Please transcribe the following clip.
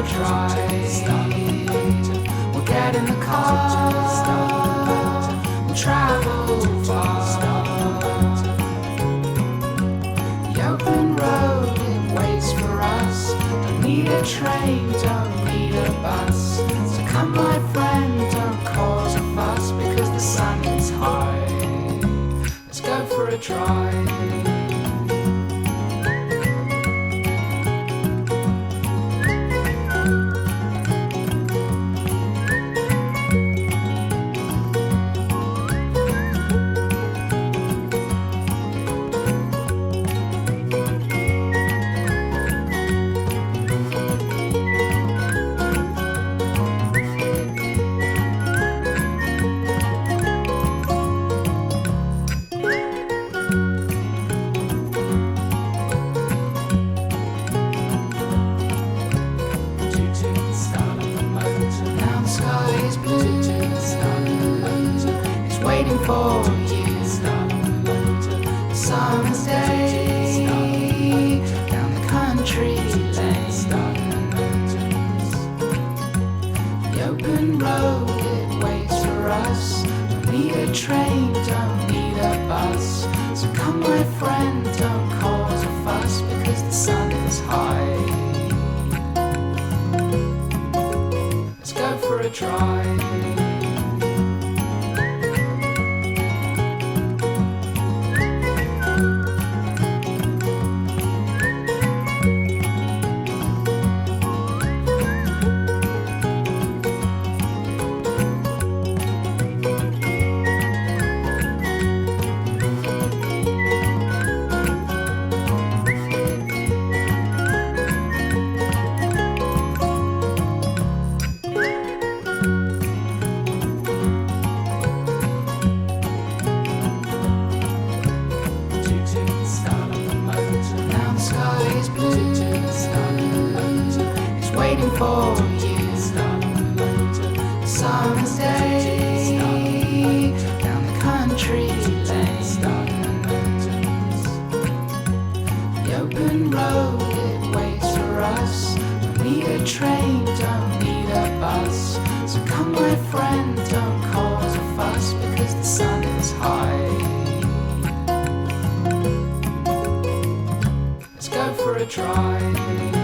a drive. We'll get in the car. We'll travel far. The open road, it waits for us. Don't need a train, don't need a bus. So come my friend, don't cause a fuss, because the sun is high. Let's go for a drive. For you, summer's day down the country lane. The open road, it waits for us. Don't need a train, don't need a bus. So come my friend, don't cause a fuss, because the sun is high. Let's go for a drive. For you, summer's day down the country lane. The open road, it waits for us. Don't need a train, don't need a bus. So come my friend, don't cause a fuss, because the sun is high. Let's go for a drive.